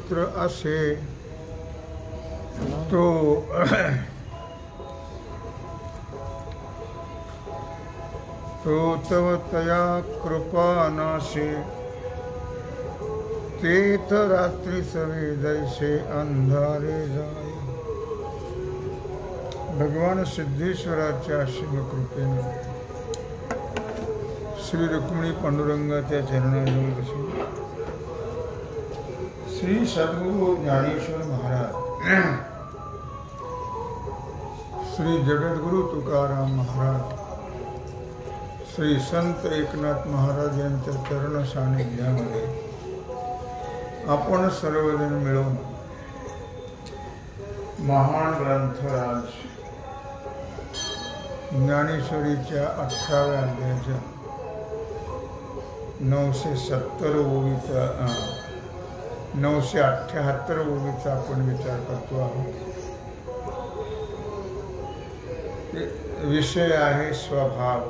पुत्र असे तो तो तव तया कृपा नाशे तेथ रात्री सवे जैसे अंधारे जाय। भगवान सिद्धेश्वराच्या असीम कृपेने श्री रुक्मिणी पांडुरंगाच्या चरणाजवळ बसून श्री सद्गुरु ज्ञानेश्वर महाराज, श्री जगद्गुरु तुकाराम महाराज, श्री संत एकनाथ महाराज यांच्या चरण सानिध्यामध्ये आपण सर्वजण मिळून महान ग्रंथराज ज्ञानेश्वरीच्या 18व्या अध्यायाच्या 970 ओवीचा 978 ओवीचा आपण विचार करतो आहोत। विषय आहे स्वभाव।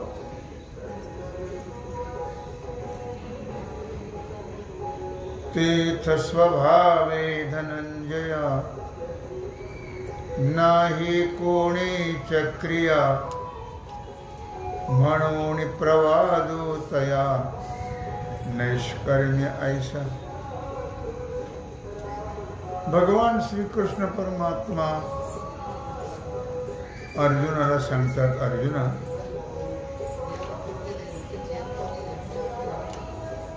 तीर्थ स्वभावे धनंजया नाही कोणी चक्रिया म्हणून प्रवादो तया नैष्कर्म्य ऐसा। भगवान श्री कृष्ण परमात्मा अर्जुनाला सांगतात, अर्जुना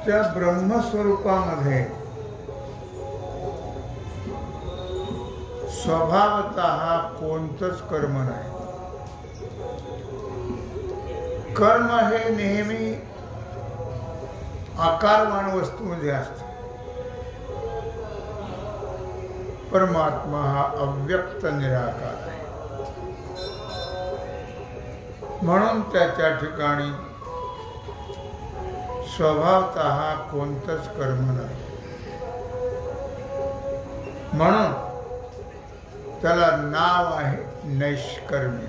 त्या ब्रह्मस्वरूपामध्ये स्वभावतः कोणतंच कर्म नाही। कर्म हे नेहमी आकारवान वस्तूमध्ये असतं। परमात्मा हा अव्यक्त निराकार आहे, म्हणून त्याच्या ठिकाणी स्वभावतः कोणतंच कर्म नाही। म्हणून त्याला नाव आहे नैष्कर्म्य।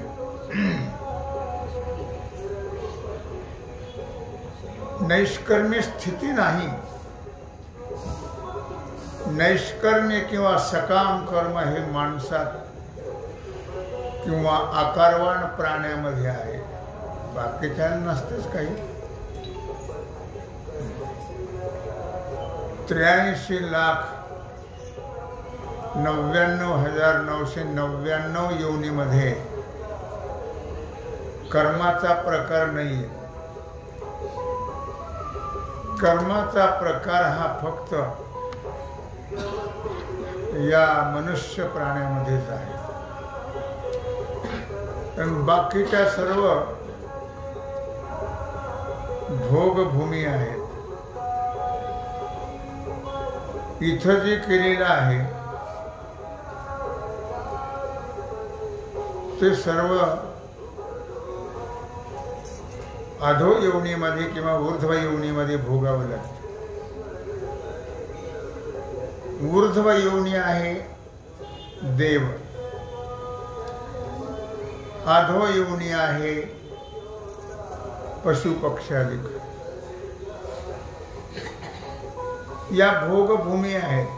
नैष्कर्म्य स्थिती नाही। नैष्कर्म्य किंवा सकाम कर्म हे माणसात किंवा आकारवान प्राण्यामध्ये आहे, बाकीच्या नसतेच काही। 83,99,999 योनीमध्ये कर्माचा प्रकार नाहीये। कर्माचा प्रकार हा फक्त या मनुष्य प्राण्यामध्येच आहे। पण बाकीच्या सर्व भोगभूमी आहेत। इथं जे केलेलं आहे ते सर्व अधो योनीमध्ये किंवा ऊर्ध्व योनीमध्ये भोगावं लागतं। ऊर्ध्व योनी आहे देव, अधो योनी आहे पशु पक्षादिक। या भोगभूमी आहेत।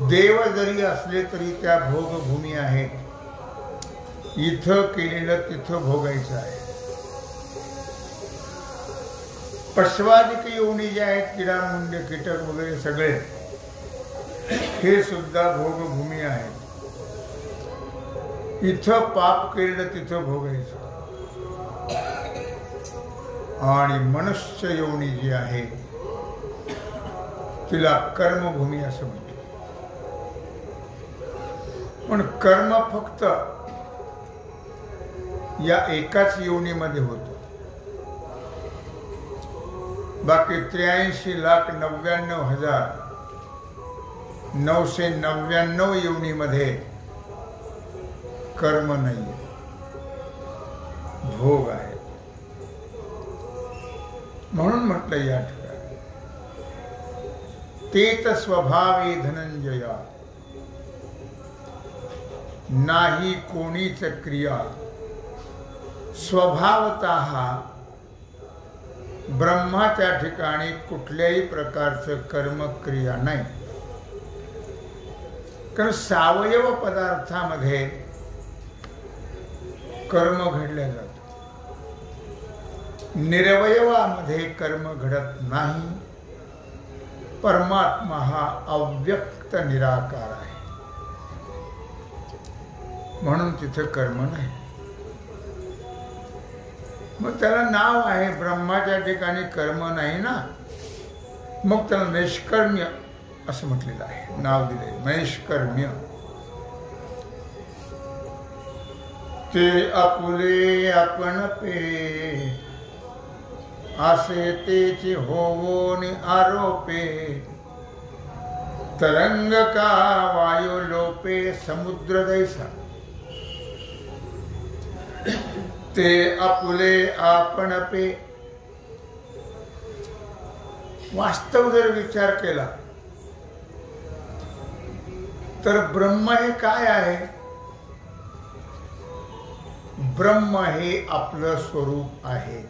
देव जरी असले तरी त्या भोगभूमी आहेत। इथं केलेलं तिथं भोगायचं आहे। पशवादिक योनी जे आहेत, किडा मुंडे कीटक वगैरे सगळे, हे सुद्धा भोगभूमी आहेत। इथं पाप केलेलं तिथं भोगायचं। आणि मनुष्य योनी जी आहे तिला कर्मभूमी असं म्हणतात। पण कर्म फक्त या एकाच योनीमध्ये होतं। बाकी 83,99,999 योनीमध्ये कर्म नाही, भोग आहे। म्हणून म्हटलं या ठिकाणी तेत स्वभावे धनंजया नाही कोणीच क्रिया स्वभावतः ब्रह्माच्या ठिकाणी कुठल्याही प्रकारचं कर्मक्रिया नाही. कारण सावयव पदार्थामध्ये कर्म घडले जातं. निरवयवामध्ये कर्म घडत नाही. परमात्मा हा अव्यक्त निराकार आहे, म्हणून तिथे कर्म नाही. मग त्याला नाव आहे. ब्रह्माच्या ठिकाणी कर्म नाही ना, मग त्याला नैष्कर्म्य असं म्हटलेलं आहे, नाव दिले नैष्कर्म्य. ते आपुले आपण पे आसे तेची होवोनी आरोपे. तरंग का वायू लोपे समुद्र दैसा. ते आपुले आपण पे. वास्तव जर विचार केला तर ब्रह्म हे काय आहे? ब्रह्म हे आपलं स्वरूप आहे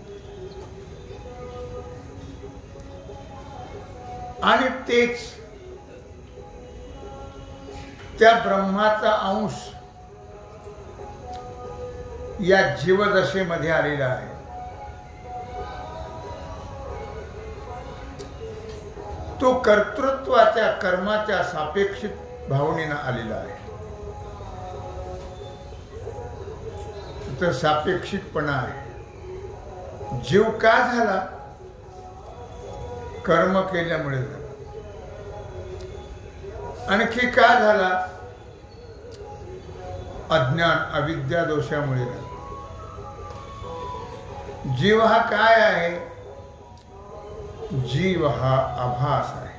आणि तेच त्या ब्रह्माचा अंश या जीवदशेमध्ये आलेला आहे. तो कर्तृत्वाच्या कर्माच्या सापेक्षित भावनेनं आलेला आहे. तर सापेक्षितपणा आहे. जीव का झाला? कर्म केल्यामुळे झाला. आणखी का झाला? अज्ञान अविद्या दोषामुळे झाला. जीव हा काय आहे? जीव हा आभास आहे.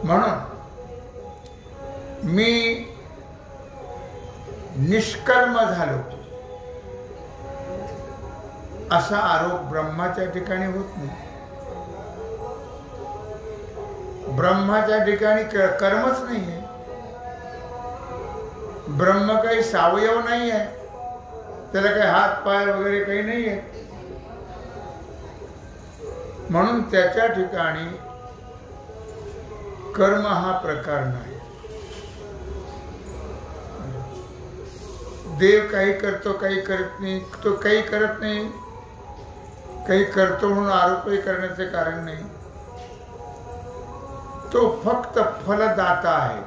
म्हणून मी निष्कर्म झालो असा आरोप ब्रह्माच्या ठिकाणी होत नाही. ब्रह्माच्या ठिकाणी कर्मच नाही आहे. ब्रह्म काही सावयव नाही आहे, त्याला काही हात पाय वगैरे काही नाही आहे. म्हणून त्याच्या ठिकाणी कर्म हा प्रकार नाही. देव काही करतो, काही करत नाही. तो काही करत नाही, काही करतो म्हणून आरोपही करण्याचे कारण नाही. तो फक्त फलदाता आहे.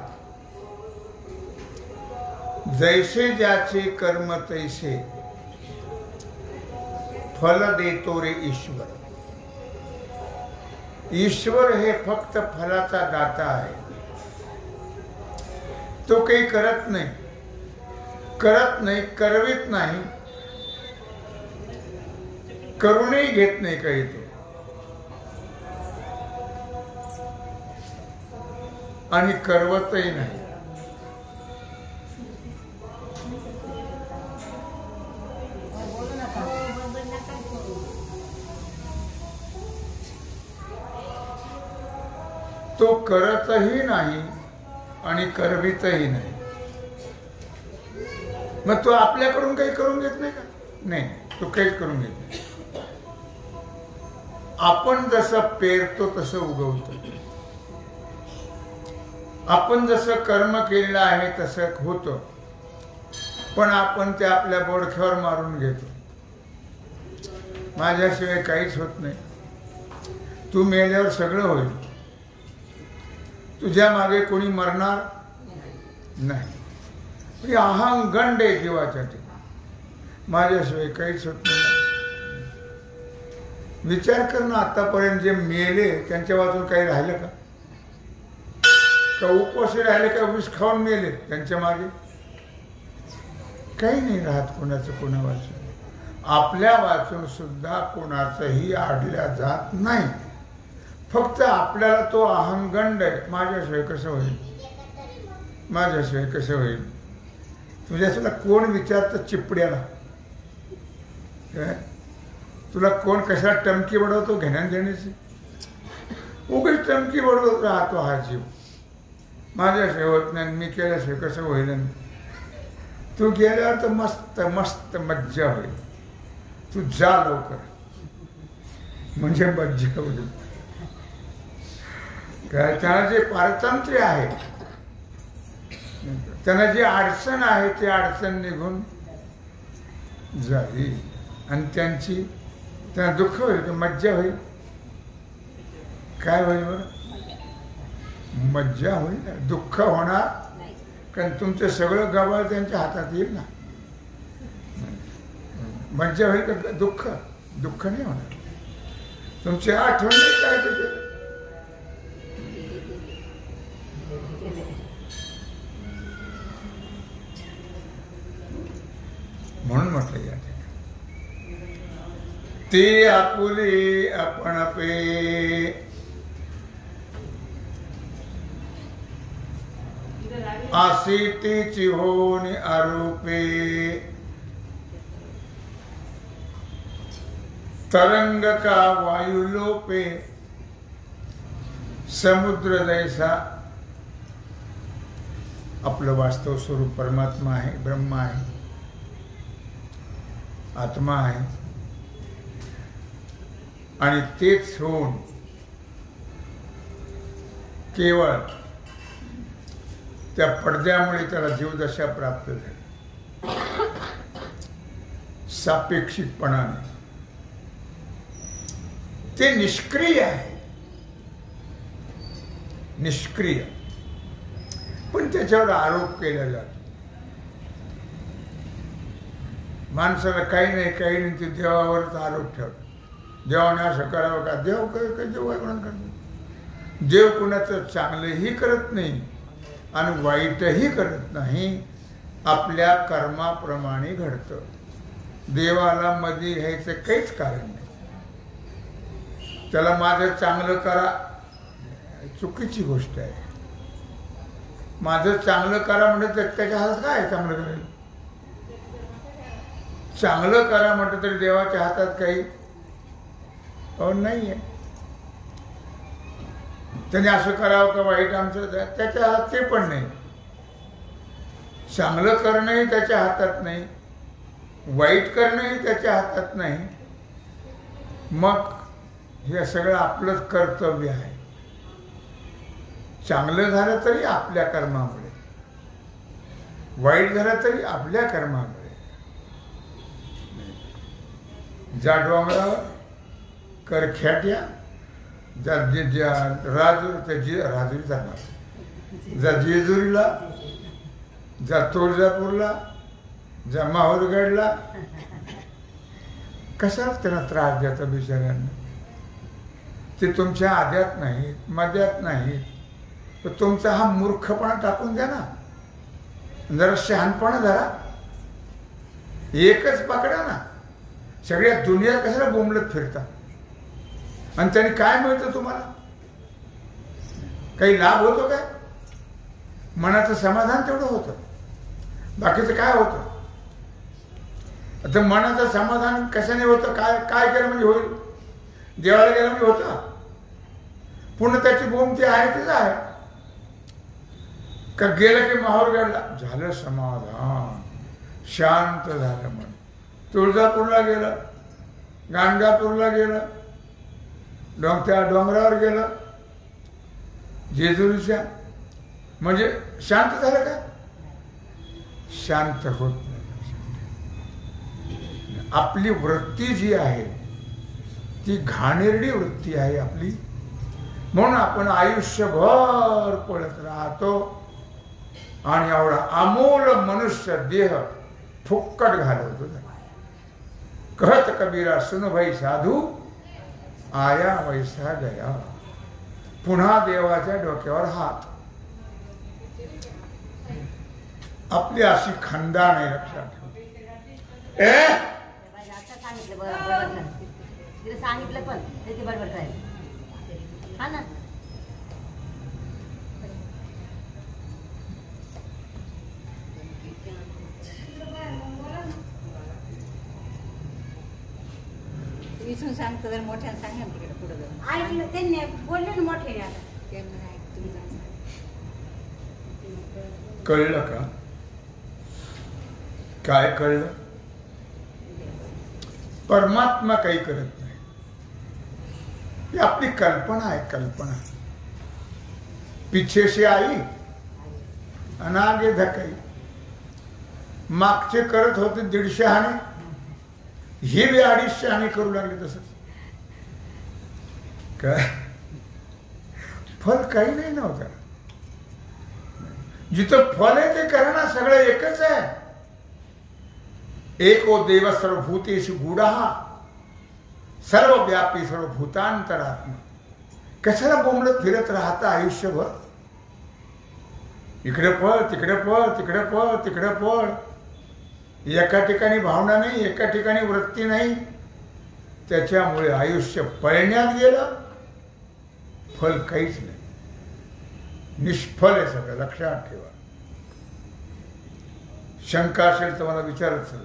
जैसे ज्याचे कर्म तैसे फल देतो रे ईश्वर. ईश्वर हे फक्त फलाचा दाता आहे. तो काही करत नाही, करवित नाही, करूनही घेत नाही काही. तो आणि करवतही नाही. तो करतही नाही आणि करवितही नाही. मग तो आपल्याकडून काही करून घेत नाही का? नाही, तो काहीच करून घेत नाही. आपण जसं पेरतो तसं उगवतो. आपण जसं कर्म केलेलं आहे तसं होतं, पण आपण ते आपल्या बोडख्यावर मारून घेतो. माझ्याशिवाय काहीच होत नाही, तू मेल्यावर सगळं होईल, तुझ्या मागे कोणी मरणार नाही. अहंगंड आहे जीवाच्या ठिकाणी. माझ्याशिवाय काहीच होत नाही. विचार कर ना, आतापर्यंत जे मेले त्यांच्या वाचून काही राहिलं का? उपवासी राहिले का? विष खाऊन मेले, त्यांच्या मागे काही नाही राहत कोणाचं कोणा वाचून. आपल्या वाचून सुद्धा कोणाचंही आडल्या जात नाही. फक्त आपल्याला तो अहंगंड आहे. माझ्याशिवाय कसं होईल, माझ्याशिवाय कसं होईल. तुझ्याला कोण विचारतं चिपड्याला? तुला कोण कशाला टमकी बडवतो घेण्यान देण्याची? उगाच टमकी बडवत राहतो हा जीव. माझ्याशिवाय होत नाही, मी केल्याशिवाय कसं होईल. तू गेल्यावर तर मस्त मस्त मज्जा होईल. तू जा लवकर, म्हणजे मज्जा होईल. काय त्यांना जे पारतंत्र्य आहे, त्यांना जी अडचण आहे ती अडचण निघून जाईल आणि त्यांना दुःख होईल की मज्जा होईल. काय होईल बरं? मज्जा होईल. दुःख होणार कारण तुमचं सगळं गबाळ त्यांच्या हातात येईल ना. मज्जा होईल का दुःख? दुःख नाही होणार. तुमची आठवण काय ते म्हणून म्हटलं या ठिकाणी ते आपुले आपण पे आसीतीची होऊन आरोपे तरंग का वायू लोपे समुद्र जैसा. आपलं वास्तव स्वरूप परमात्मा आहे, ब्रह्म आहे, आत्मा आहे आणि तेच होऊन केवळ त्या पडद्यामुळे त्याला जीवदशा प्राप्त झाली. सापेक्षिकपणाने ते निष्क्रिय आहे, निष्क्रिय, पण त्याच्यावर आरोप केला जातो. माणसाला काही नाही ते देवावरच आरोप ठेवतो. देवाने असं करावं का? देव काही देवावरून करतो. देव कुणाचं चांगलंही करत नाही आणि वाईटही करत नाही, आपल्या कर्माप्रमाणे घडतं. देवाला मध्ये घ्यायचं काहीच कारण नाही. त्याला माझं चांगलं करा, चुकीची गोष्ट आहे. माझं चांगलं करा म्हणजे त्याच्या हातात काय चांगलं करेल? चांगलं करा म्हटलं तरी देवाच्या हातात काही नाही आहे. त्याने असं करावं का वाईट आमचं त्याच्या हातात ते पण नाही. चांगलं करणंही त्याच्या हातात नाही, वाईट करणंही त्याच्या हातात नाही. मग हे सगळं आपलंच कर्तव्य आहे. चांगलं झालं तरी आपल्या कर्मामुळे, वाईट झालं तरी आपल्या कर्मामुळे. ज्या डोंगरावर करख्याट्या राजुरी जाणार, जा जेजुरीला, जा तुळजापूरला, जा माहूरगडला, कसा त्यांना त्रास देता बिचाऱ्यांना. ते तुमच्या आद्यात नाहीत, मध्यात नाहीत, तर तुमचा हा मूर्खपणा टाकून द्या ना. जरा शहाणपणा धरा, एकच पकडा ना. सगळ्या दुनिया कशाला बोंबलत फिरता आणि त्यांनी काय मिळतं तुम्हाला? काही लाभ होतो काय? मनाचं समाधान तेवढं होतं, बाकीचं काय होतं? आता मनाचं समाधान कशाने होतं? काय केलं म्हणजे होईल? देवाला गेलं म्हणजे होतं? पुन्हा त्याची बोंब ती आहे तीच आहे का? गेलं की माहूरगडला झालं समाधान, शांत झालं मन. तुळजापूरला गेलं, गाणगापूरला गेलं, त्या डोंगरावर गेलं, जेजुरीच्या, म्हणजे शांत झालं का? शांत होत नाही. आपली वृत्ती जी आहे ती घाणेरडी वृत्ती आहे आपली. म्हणून आपण आयुष्यभर पळत राहतो आणि एवढा अमूल मनुष्य देह फुक्कट घालवतो. कहत कबीरा सुन भाई साधू आया वैसा गया. पुन्हा देवाच्या डोक्यावर हात. आपली अशी खंदा नाही लक्षात सांगितलं पण ते बरोबर काय हा ना. विचारून सांगतो जर मोठ्यानं सांगा ना तिकडे पुढे जाऊन. ऐकलं त्यांनी बोलले ना मोठे आता. कळलं का? काय कळलं? परमात्मा काही करत नाही. ही आपली कल्पना आहे, कल्पना. पीछे से आई आणि आगे धकाई. मागचे करत होते 150 हाणे, हे बी 250 हाणे करू लागले. तसंच काय फल काही नाही नव्हतं. जिथं फल आहे ते करा ना, सगळं एकच आहे. एको देव सर्वभूतेषु गूढः सर्वव्यापी सर्वभूतांतरात्मा. कशाला बोंबलत फिरत राहता आयुष्यभर? इकडे पळ, तिकडे पळ, तिकडे पळ, तिकडे पळ. एका ठिकाणी भावना नाही, एका ठिकाणी वृत्ती नाही. त्याच्यामुळे आयुष्य पळण्यात गेलं, फल काहीच नाही. निष्फल आहे सगळं, लक्षात ठेवा. शंका असेल तर मला विचारत चला,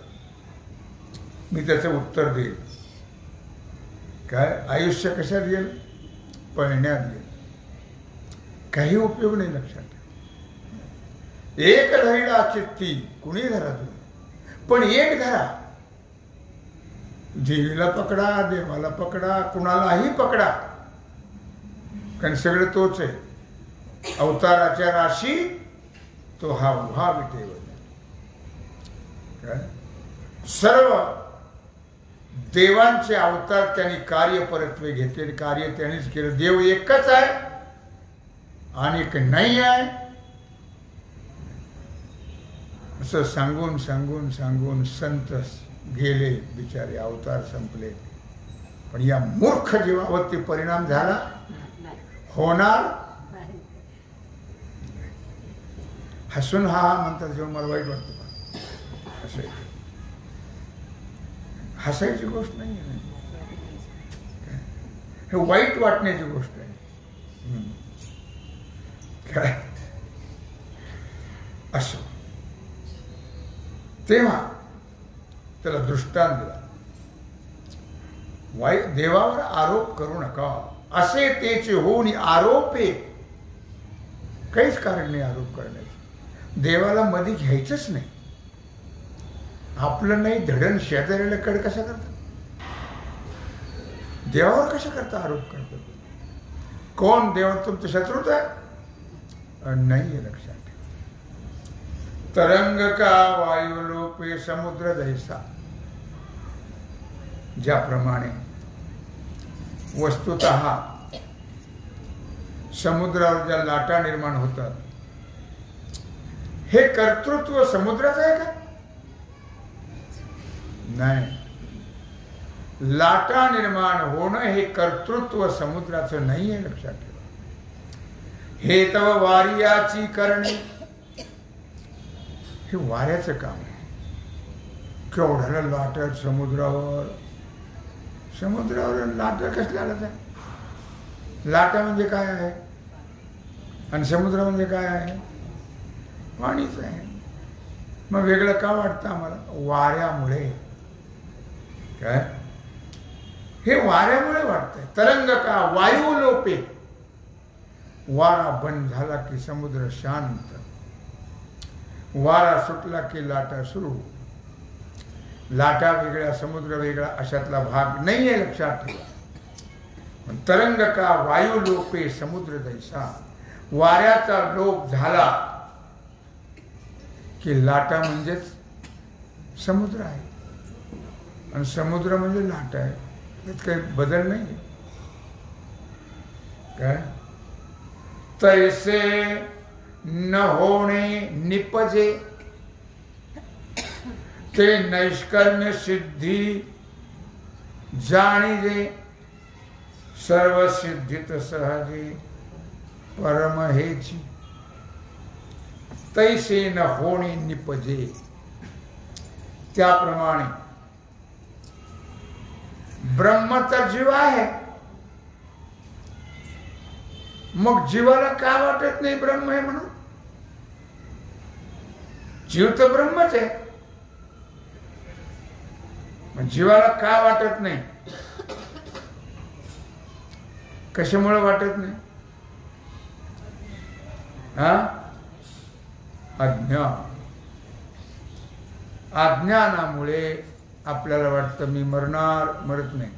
मी त्याचं उत्तर देईल. काय आयुष्य कशात गेलं? पळण्यात गेलं. काही उपयोग नाही. लक्षात ठेवा. एक धरीला चित्ती, कुणी धरा तुम्ही, पण एक धरा. देवीला पकडा, देवाला पकडा, कुणालाही पकडा, कारण सगळं तोच आहे. अवताराच्या राशी तो हा उभा विटेवर. सर्व देवांचे अवतार त्यांनी कार्य परत्वे घेतले, कार्य त्यांनीच केलं. देव एकच आहे आणि एक नाही आहे असं सांगून सांगून सांगून संत गेले बिचारे, अवतार संपले. पण या मूर्ख जीवावरती परिणाम झाला, होणार. हसून हा म्हणतात जेव्हा मला वाईट वाटतं. हसायची गोष्ट नाही आहे, हे वाईट वाटण्याची गोष्ट आहे. काय असं तेव्हा त्याला दृष्टांत दिला. देवावर आरोप करू नका, असे तेचे होऊन आरोपे. काहीच कारण नाही आरोप करण्याचं. देवाला मध्ये घ्यायचंच नाही. आपलं नाही धडण शेजाऱ्याला कड कशा करतात? देवावर कशा करता आरोप करतात? कोण देव तुमचं शत्रूच आहे? नाही. लक्षात ठेवा. तरंग का वायुलोपे समुद्र जैसा. ज्याप्रमाणे वस्तुतः समुद्रावर ज्या लाटा निर्माण होतात, हे कर्तृत्व समुद्राचं आहे का? नाही. लाटा निर्माण होणं हे कर्तृत्व समुद्राचं नाही आहे. लक्षात ठेवा. हे तव वार्याची करणे, हे वाऱ्याचं काम आहे. केवढ्याला लाटा समुद्रावर, समुद्रावर लाटा कसल्या आल्या? लाटा म्हणजे काय आहे आणि समुद्र म्हणजे काय आहे? पाणीच आहे. मग वेगळं का वाटतं आम्हाला? वाऱ्यामुळे. काय हे वाऱ्यामुळे वाटतंय. तरंग का वायू लोपे. वारा बंद झाला की समुद्र शांत, वारा सुटला की लाटा सुरू. लाटा वेगळ्या, समुद्र वेगळा, अशातला भाग नाहीये. लक्षात ठेवा. तरंग का वायू लोपे समुद्र जैसा. वाऱ्याचा लोप झाला की लाटा म्हणजेच समुद्र आहे आणि समुद्र म्हणजे लाटा आहे. त्यात काही बदल नाही. काय तैसे न होणे निपजे, ते नैष्कर्म्य सिद्धी जाणीजे. सर्व सिद्धित सहजे परम हेची. तैसे न होणे निपजे. त्याप्रमाणे ब्रह्म तर जीव आहे. मग जीवाला का वाटत नाही ब्रह्म आहे म्हणून? जीव तर ब्रह्मच आहे. मग जीवाला का वाटत नाही? कशामुळे वाटत नाही? अज्ञान. अज्ञानामुळे आपल्याला वाटतं मी मरणार, मरत नाही.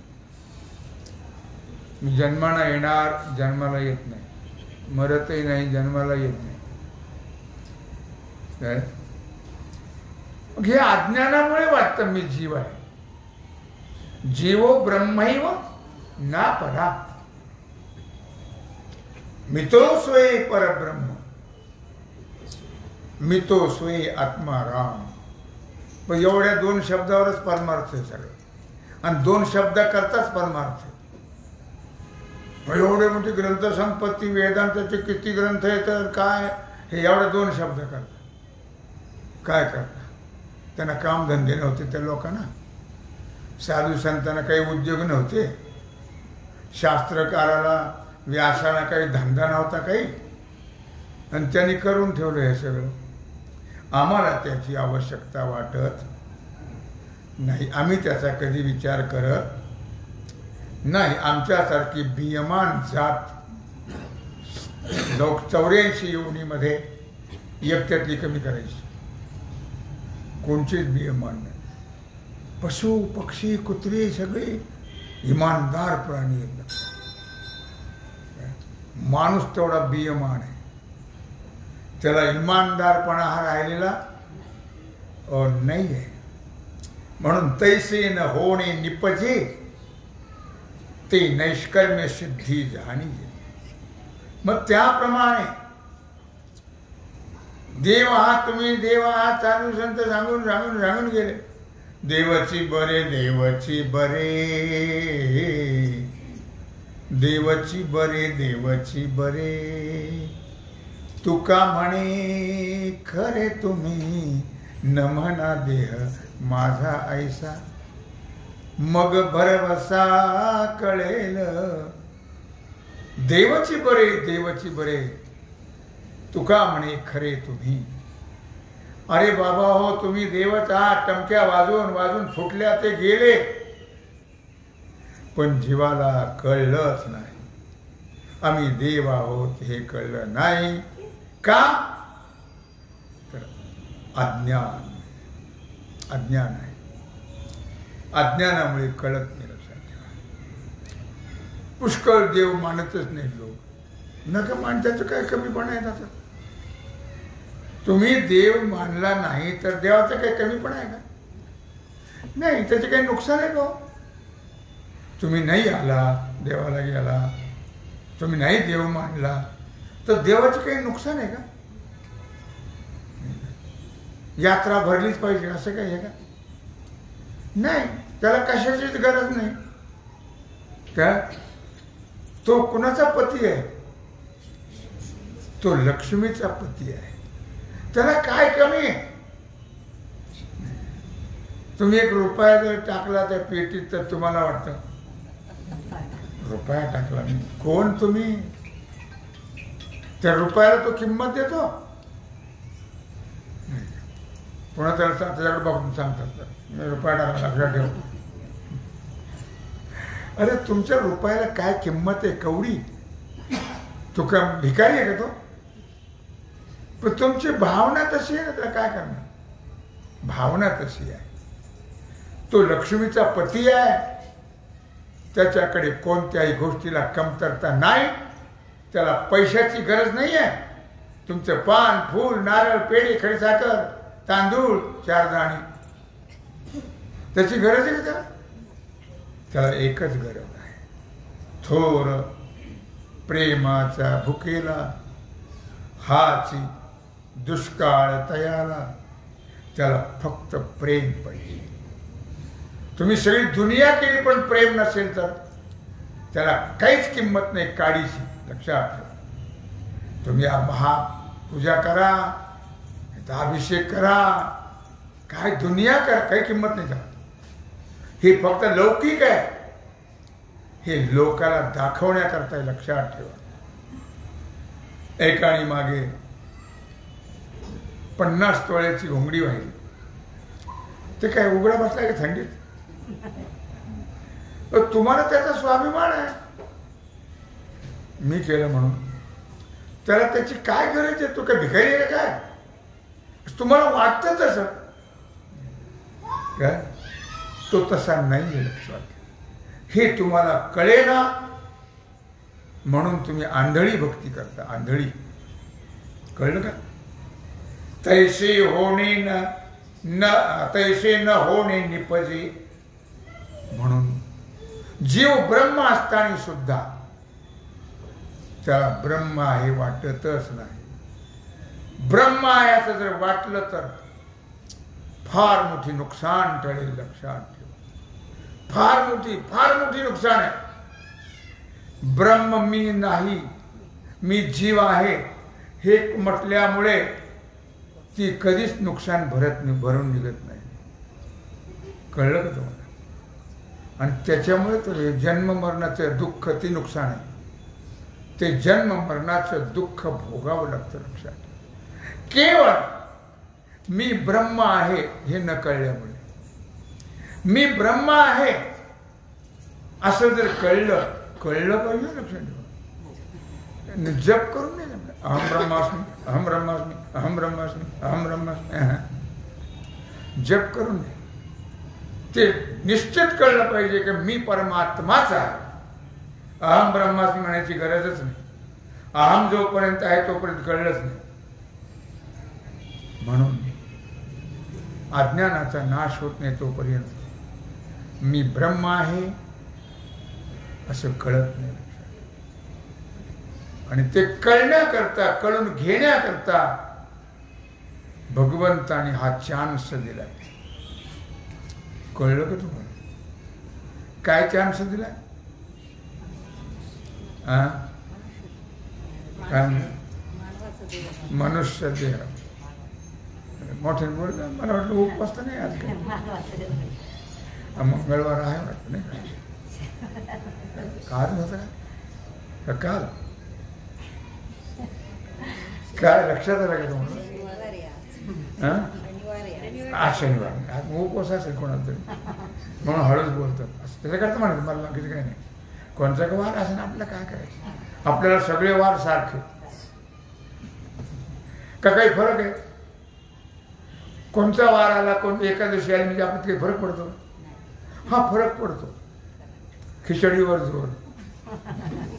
मी जन्माला येणार, जन्माला येत नाही. मरतही नाही, जन्माला येत नाही. काय मग हे अज्ञानामुळे वाटतं मी जीव आहे. जीवो ब्रह्मैव ना परा, मितो स्वये परब्रह्म, मितो स्वये आत्मा राम. पण एवढ्या 2 शब्दावरच परमार्थ आहे सगळं. आणि 2 शब्द करताच परमार्थ आहे. मग एवढे मोठी ग्रंथसंपत्ती, वेदांताचे किती ग्रंथ येतात काय, हे एवढे 2 शब्द करतात. काय करतात? त्यांना कामधंदे नव्हते त्या लोकांना. साधू संतांना काही उद्योग नव्हते. शास्त्रकाराला, व्यासाला काही धंदा नव्हता काही. आणि त्यांनी करून ठेवलं हे सगळं. आम्हाला त्याची आवश्यकता वाटत नाही. आम्ही त्याचा कधी विचार करत नाही. आमच्यासारखी बियमान जात लोक 84 योनीमध्ये एकट्यातली कमी करायची. कोणचीच बियमान नाही. पशु पक्षी कुत्रे सगळे इमानदार प्राणी आहेत. माणूस तेवढा बियमान आहे. त्याला इमानदारपणा हा राहिलेला नाही आहे. म्हणून तैसे न होणे निपजे, ते नैष्कर्म्य सिद्धी जाणी. मग त्याप्रमाणे देव हा, तुम्ही देव हा चालू संत सांगून गेले. देवाची बरे, देवाची बरे, देवाची बरे, देवाची बरे. तुका म्हणे खरे तुम्ही, न म्हणा देह माझा ऐसा. मग भरवसा कळेल. देवाची बरे, देवाची बरे, तुका म्हणे खरे तुम्ही. अरे बाबा हो, तुम्ही देवच आहात. टमक्या वाजून फुटल्या ते गेले. पण जीवाला कळलंच नाही आम्ही देव आहोत हे कळलं नाही. का? तर अज्ञान आहे. अज्ञानामुळे कळत नाही. पुष्कळ देव मानतच नाही लोक. नका माणसाचं काय कमीपणा आहे त्याचा? तुम्ही देव मानला नाही तर देवाचा काही कमीपणा आहे का? नाही. त्याचे काही नुकसान आहे का? तुम्ही नाही आला देवाला गेला, तुम्ही नाही देव मानला तर देवाचे काही नुकसान आहे का? यात्रा भरलीच पाहिजे असं काही आहे का? नाही. त्याला कशाचीच गरज नाही. काय? तो कुणाचा पती आहे? तो लक्ष्मीचा पती आहे. त्याला काय कमी आहे? तुम्ही 1 रुपया जर टाकला त्या पेटीत तर तुम्हाला वाटतं रुपया टाकला मी. कोण तुम्ही? त्या रुपयाला तो किंमत देतो? पुन्हा त्याला त्याच्याकडे बघून सांगतात मी रुपया टाकला, लक्षात ठेव. अरे तुमच्या रुपयाला काय किंमत आहे? कवडी? तो का भिकारी आहे का तो? पण तुमची भावना तशी आहे ना, त्याला काय करणार? भावना तशी आहे. तो लक्ष्मीचा पती आहे. त्याच्याकडे कोणत्याही गोष्टीला कमतरता नाही. त्याला पैशाची गरज नाही आहे. तुमचं पान, फूल, नारळ, पेढे, खडीसाखर, तांदूळ, 4 दाणे, त्याची गरज आहे का त्याला? त्याला एकच गरज आहे, थोर प्रेमाचा भुकेला हाची दुष्काळ तयाला. त्याला फक्त प्रेम पाहिजे. तुम्ही सगळी दुनिया केली पण प्रेम नसेल तर त्याला काहीच किंमत नाही काडीची. लक्षात ठेवा. तुम्ही महापूजा करा, अभिषेक करा, काय दुनिया करा, काही किंमत नाही त्याला. हे फक्त लौकिक आहे. हे लोकाला दाखवण्याकरता. लक्षात ठेवा. एकाने मागे 50 तोळ्याची घोंगडी वाहिली. ते काय उघडा बसलाय का थंडीत? तुम्हाला त्याचा स्वाभिमान आहे. मी केलं म्हणून त्याला त्याची काय गरज आहे? तो काय भिकारी आहे काय? तुम्हाला वाटतं तसं काय? तो तसा नाही लक्षात. हे तुम्हाला कळेना म्हणून तुम्ही आंधळी भक्ती करता. आंधळी. कळलं का? तैसे होणे न तैसे न होणे निपजे. म्हणून जीव ब्रह्म असताना सुद्धा त्याला ब्रह्म आहे वाटतच नाही. ब्रह्म आहे असं जर वाटलं तर फार मोठी नुकसान टळेल. लक्षात ठेवा. फार मोठी नुकसान आहे. ब्रह्म मी नाही, मी जीव आहे हे म्हटल्यामुळे ती कधीच नुकसान भरून निघत नाही. कळलं का तुम्हाला? आणि त्याच्यामुळे तर जन्म मरणाचं दुःख ते नुकसान आहे. ते जन्म मरणाचं दुःख भोगावं लागतं. लक्षात. केवळ मी ब्रह्म आहे हे न कळल्यामुळे. मी ब्रह्म आहे असं जर कळलं पाहिजे. लक्षात ठेवा. जप करून नाही जमलं. अहम ब्रह्मास्मी, अहम ब्रह्मास्मी, अहम ब्रह्मास्मी, अहम ब्रह्मास्मी. जप करून नाही. ते निश्चित कळलं पाहिजे की मी परमात्माच आहे. अहम ब्रह्मास्मी म्हणायची गरजच नाही. अहम जोपर्यंत आहे तोपर्यंत कळलंच नाही. म्हणून अज्ञानाचा नाश होत नाही तोपर्यंत मी ब्रह्म आहे असं कळत नाही. आणि ते कळण्याकरता, कळून घेण्याकरता भगवंताने हा चान्स दिलाय. कळलं का तुम्हाला? काय चान्स दिलाय? काय मनुष्य देह. मोठे बोललं. मला वाटलं उपवास तर नाही आज काय. मंगळवार आहे वाटतं नाही का? आज होता का काल? काय लक्षात आलं का तुम्हाला? आज शनिवार. आज उपवास असेल कोणाला तरी म्हणून हळूच बोलतात. त्याच्याकरता म्हणत मला बाकीचं काही नाही. कोणचा का वार असेल आपल्याला काय करायचं? आपल्याला सगळे वार सारखे का काही फरक आहे? कोणता वार आला, कोणती एकादशी आली म्हणजे आपल्यात काही फरक पडतो? हा फरक पडतो. खिचडीवर जोर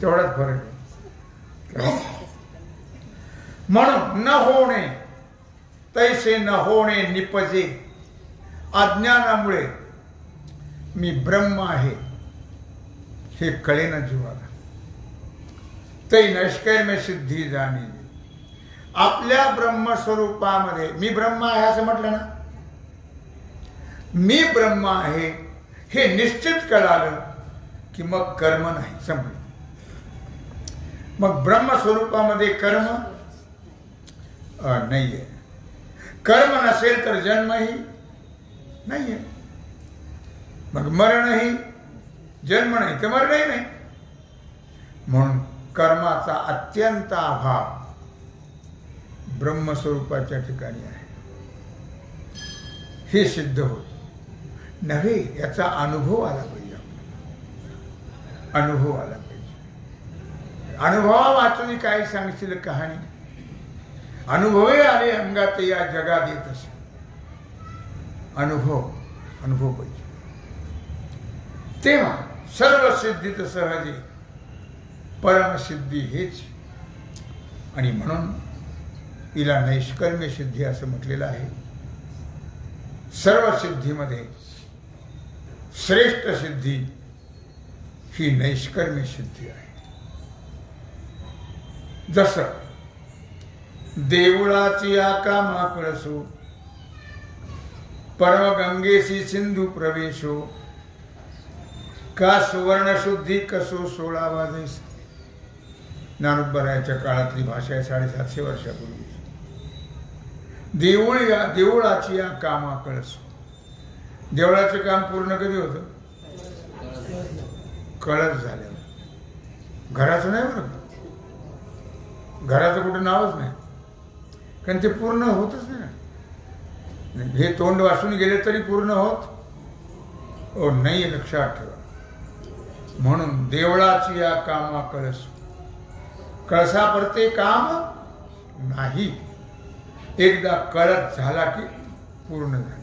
तेवढाच फरक आहे. म्हणून न होणे तैसे न होणे निपजे. अज्ञानामुळे मी ब्रह्म आहे हे कळेना जीवाला. तै नैष्कर्म्य सिद्धी जाणी. आपल्या ब्रह्मस्वरूपामध्ये मी ब्रह्म आहे असं म्हटलं ना. मी ब्रह्म आहे हे निश्चित कळालं की मग कर्म नाही. संपलं. मग ब्रह्मस्वरूपामध्ये कर्म नाहीये. कर्म नसेल तर जन्मही नाहीये. मग मरणही, जन्म नाही तर मरणही नाही. म्हणून कर्माचा अत्यंत अभाव ब्रह्मस्वरूपाच्या ठिकाणी आहे हे सिद्ध होत नव्हे. याचा अनुभव आला पाहिजे. अनुभव आला पाहिजे. अनुभवा वाचून काय सांगशील कहाणी. अनुभवे आले अंगात या जगात येत असे. अनुभव पाहिजे. तेव्हा सर्व सिद्धीत सहजे परमसिद्धी हेच. आणि म्हणून तिला नैष्कर्म्य सिद्धी असं म्हटलेलं आहे. सर्व सिद्धीमध्ये श्रेष्ठ सिद्धी ही नैष्कर्म्य सिद्धी आहे. जसं देवळाची आकामा कळसो, परमगंगेशी सिंधू प्रवेशो, का सुवर्ण शुद्धी कसो 16 जैस. ज्ञानोबरायाच्या काळातली भाषा आहे. 750 वर्षापूर्वी. देवळाची या कामा कळसो. देवळाचं काम पूर्ण कधी होतं? कळस झाल्यावर. घराचं नाही बरं. घराचं कुठं नावच नाही. कारण ते पूर्ण होतच नाही. हे तोंड वाचून गेले तरी पूर्ण होत नाही. लक्षात ठेवा. म्हणून देवळाची या कामा कळस. कळसापरते काम नाही. एकदा कळस झाला की पूर्ण झाला.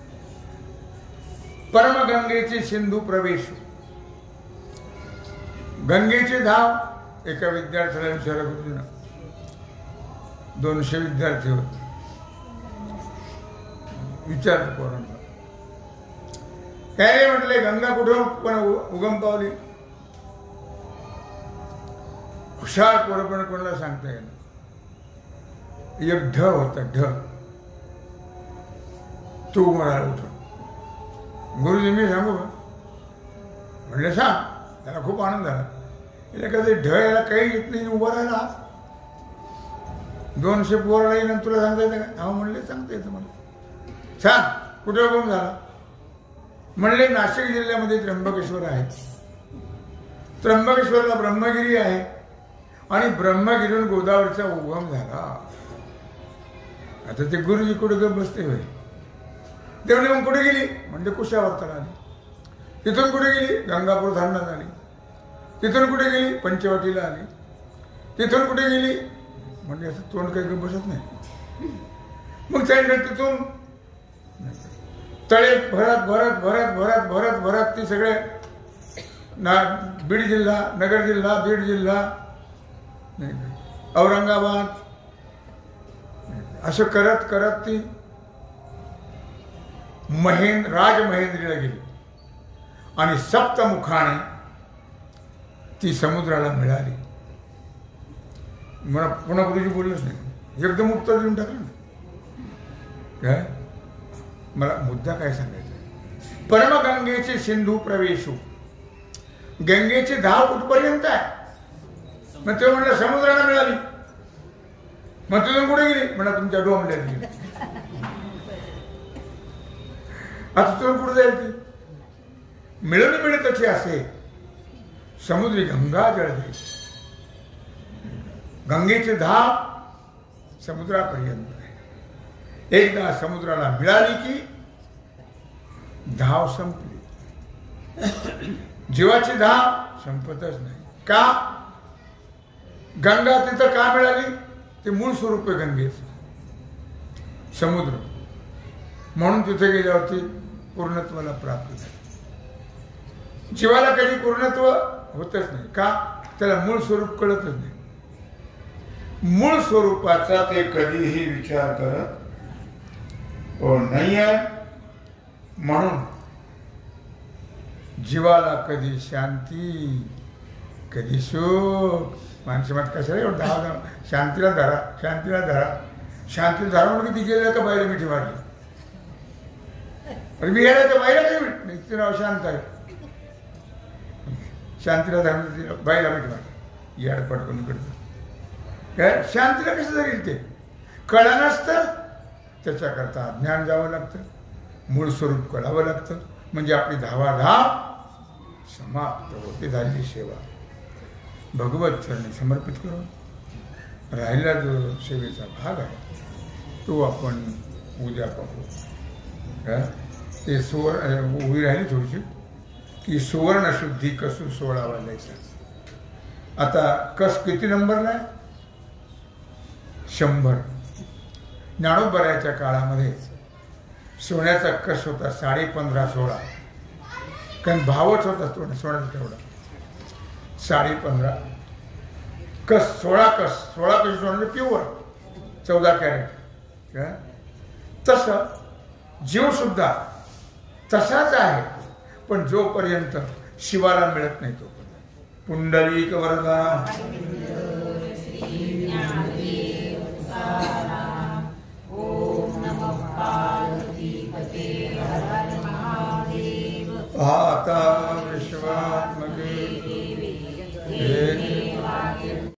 परमगंगेचे सिंधू प्रवेश. गंगेचे धाव एका विद्यार्थ्याला विचारलं गुरुजींना. 200 विद्यार्थी होते. विचारलं पोरांना. त्याने म्हटले गंगा कुठे पण उगम पावली. हुशार पोरं पण कोणाला सांगता येईल. एक ढ होता ढ. तू म्हणाला उठून. गुरुजी मी सांगू का? म्हणले सांग. त्याला खूप आनंद झाला. याला कधी ढ याला काही येत नाही. उभा राहिला. 200 पोराला येईल तुला सांगता येतं का? हा म्हणले सांगता येतं मला. सांग कुठे उगम झाला? म्हणले नाशिक जिल्ह्यामध्ये त्र्यंबकेश्वर आहे. त्र्यंबकेश्वरला ब्रह्मगिरी आहे आणि ब्रह्मगिरीहून गोदावरीचा उगम झाला. आता ते गुरुजी कुठे गप बसते होय. ते म्हणजे मग कुठे गेली? म्हणजे कुशावर्ताला आली. तिथून कुठे गेली? गंगापूर धारणात आली. तिथून कुठे गेली? पंचवटीला आली. तिथून कुठे गेली? म्हणजे असं तोंड काही गप बसत नाही. मग त्यानंतर तिथून तळे भरत भरत भरत भरत भरत भरत ती सगळे बीड जिल्हा, नगर जिल्हा, बीड जिल्हा, औरंगाबाद असं करत करत ती राजमहेंद्रीला गेली आणि सप्तमुखाने ती समुद्राला मिळाली. मला पुन्हा गुरुजी बोललंच नाही. एकदम उत्तर देऊन टाकलं ना. काय मला मुद्दा काय सांगायचा? परमगंगेचे सिंधू प्रवेशू. गंगेची धाव कुठपर्यंत आहे? मग ते म्हणलं समुद्राला मिळाली. मग तिथून कुठे गेली? म्हणा तुमच्या डोंबल्यात गेली. आता तिथून कुठे जाईल ती? मिळून मिळतची असे समुद्री गंगा जळते. गंगेची धाव समुद्रापर्यंत आहे. एकदा समुद्राला मिळाली की धाव संपली. जीवाची धाव संपतच नाही. का? गंगा तिथं का मिळाली? ते मूळ स्वरूप आहे गंगेचं समुद्र. म्हणून तिथे गेल्यावरती पूर्णत्वाला प्राप्त झाली. जीवाला कधी पूर्णत्व होतच नाही. का? त्याला मूळ स्वरूप कळतच नाही. मूळ स्वरूपाचा ते कधीही विचार करत नाही आहे. म्हणून जीवाला कधी शांती कधी सुख. माणसं मत कसं रे धाव शांतीला धरा, शांतीला धरा, शांतीला धरा म्हणून किती गेलं का बायला मिठी मारली. अरे मी यायला तर बायला काही मिठ नाही. तिचं नाव शांत आहे. शांतीला धरा बायला मिठी मारली. याड पटकन करतं काय? शांतीला कसं जाईल ते कळलं नसतं. त्याच्याकरता ज्ञान जावं लागतं. मूळ स्वरूप कळावं लागतं. म्हणजे आपली धावाधाव समाप्त होते. झालेली सेवा भगवत चरणी समर्पित करू. राहिला जो सेवेचा भाग आहे तो आपण उद्या पाहू. ते उभी राहिली थोडीशी की सुवर्णशुद्धी कसू 16 वाजायचा. आता कस किती नंबरला आहे? 100. ज्ञानोबरायाच्या काळामध्ये सोन्याचा कस होता 15.5-16. कारण भावच होता सोन्याचा तेवढा 15.5 कस. 16 कस सोनं प्युअर 14 कॅरेट. तसं जीव सुद्धा तसाच आहे. पण जोपर्यंत शिवाला मिळत नाही तोपर्यंत. पुंडलिक वरदा. आता विश्वात्मके